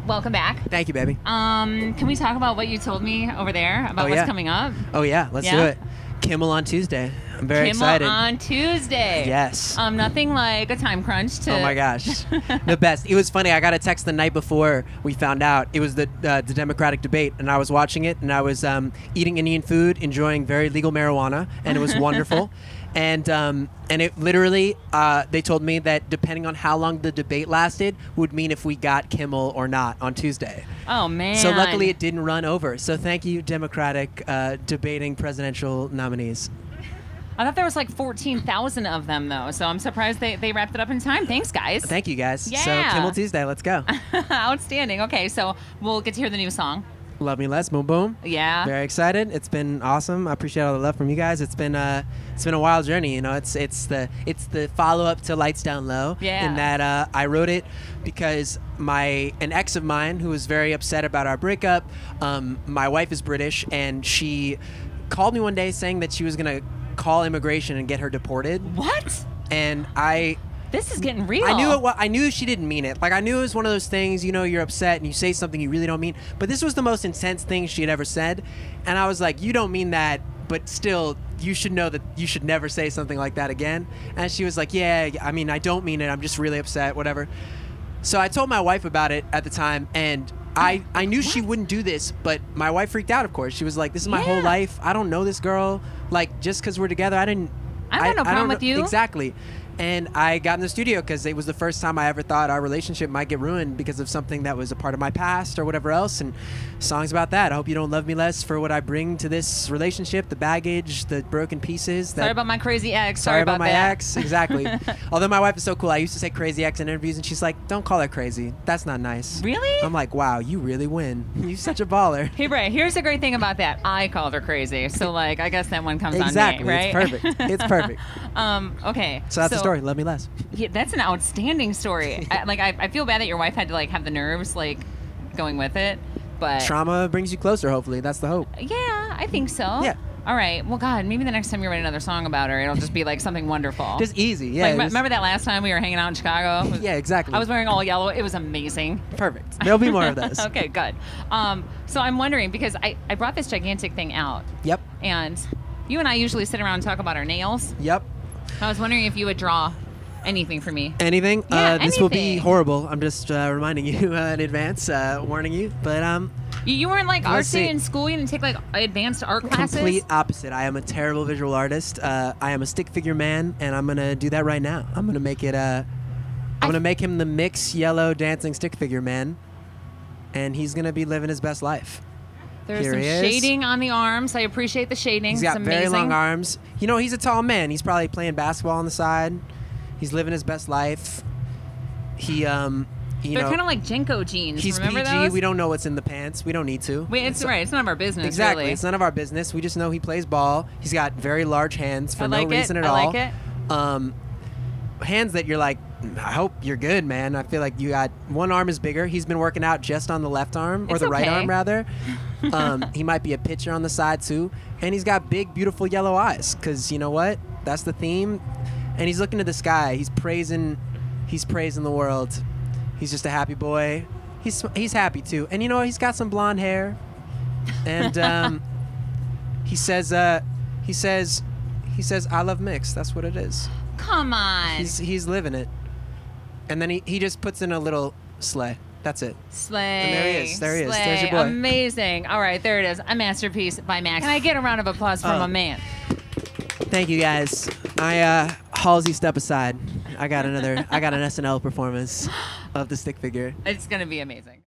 welcome back. Thank you, baby. Can we talk about what you told me over there about what's coming up? Oh yeah, let's do it. Kimmel on Tuesday. I'm very excited. Kimmel on Tuesday. Yes. Nothing like a time crunch to. Oh my gosh, the best. It was funny. I got a text the night before we found out it was the Democratic debate, and I was watching it, and I was eating Indian food, enjoying very legal marijuana, and it was wonderful. And it literally, they told me that depending on how long the debate lasted would mean if we got Kimmel or not on Tuesday. Oh, man. So luckily it didn't run over. So thank you, Democratic debating presidential nominees. I thought there was like 14,000 of them, though. So I'm surprised they wrapped it up in time. Thanks, guys. Thank you, guys. Yeah. So Kimmel Tuesday, let's go. Outstanding. Okay, so we'll get to hear the new song. Love Me Less, boom boom. Yeah. Very excited. It's been awesome. I appreciate all the love from you guys. It's been a wild journey. You know, it's the follow up to Lights Down Low. Yeah. In that I wrote it because an ex of mine who was very upset about our breakup. My wife is British, and she called me one day saying that she was gonna call immigration and get her deported. What? And This is getting real. I knew she didn't mean it. Like, I knew it was one of those things, you know, you're upset and you say something you really don't mean. But this was the most intense thing she had ever said. And I was like, you don't mean that, but still, you should know that you should never say something like that again. And she was like, yeah, I mean, I don't mean it. I'm just really upset, whatever. So I told my wife about it at the time, and I knew she wouldn't do this, but my wife freaked out, of course. She was like, this is my whole life. I don't know this girl. Like, just because we're together, I don't have no problem with you. Exactly. And I got in the studio because it was the first time I ever thought our relationship might get ruined because of something that was a part of my past or whatever else. And songs about that. I hope you don't love me less for what I bring to this relationship, the baggage, the broken pieces. Sorry about my crazy ex. Sorry about my ex. Exactly. Although my wife is so cool. I used to say crazy ex in interviews, and she's like, don't call her crazy. That's not nice. Really? I'm like, wow, you really win. You're such a baller. Hey, Bray, here's the great thing about that. I called her crazy. So, like, I guess that one comes on me, right? It's perfect. It's perfect. Okay. So that's the story. Love me less. Yeah, that's an outstanding story. I feel bad that your wife had to like have the nerves like going with it, but trauma brings you closer. Hopefully, that's the hope. Yeah, I think so. Yeah. All right. Well, God, maybe the next time you write another song about her, it'll just be like something wonderful. Just easy. Yeah. Like, remember that last time we were hanging out in Chicago? Yeah, exactly. I was wearing all yellow. It was amazing. Perfect. There'll be more of those. Okay, good. So I'm wondering because I brought this gigantic thing out. Yep. And you and I usually sit around and talk about our nails. Yep. I was wondering if you would draw anything for me. Anything? Yeah, this will be horrible. I'm just reminding you in advance, warning you. But you weren't like artsy in school. You didn't take like advanced art classes. Complete opposite. I am a terrible visual artist. I am a stick figure man, and I'm gonna do that right now. I'm gonna make it. I'm gonna make him the mix yellow dancing stick figure man, and he's gonna be living his best life. There's some shading on the arms. I appreciate the shading. He's got very long arms. You know, he's a tall man. He's probably playing basketball on the side. He's living his best life. They're kind of like Jenko jeans. He's Remember PG. those? We don't know what's in the pants. We don't need to. It's right. It's none of our business. Exactly. Really. It's none of our business. We just know he plays ball. He's got very large hands for no reason at all. I like it. Hands that you're like, I hope you're good, man. I feel like you got one arm is bigger. He's been working out just on the left arm, or the right arm rather. He might be a pitcher on the side too, and he's got big, beautiful yellow eyes. Cause you know what? That's the theme. And he's looking to the sky. He's praising the world. He's just a happy boy. He's happy too. And you know, he's got some blonde hair. And he says I love mix. That's what it is. Come on. He's living it. And then he just puts in a little sleigh. That's it. Slay. And there he is. There he is. There's your boy. Amazing. All right, there it is. A masterpiece by Max. Can I get a round of applause from a man? Thank you, guys. Halsey, step aside. I got an SNL performance of the stick figure. It's going to be amazing.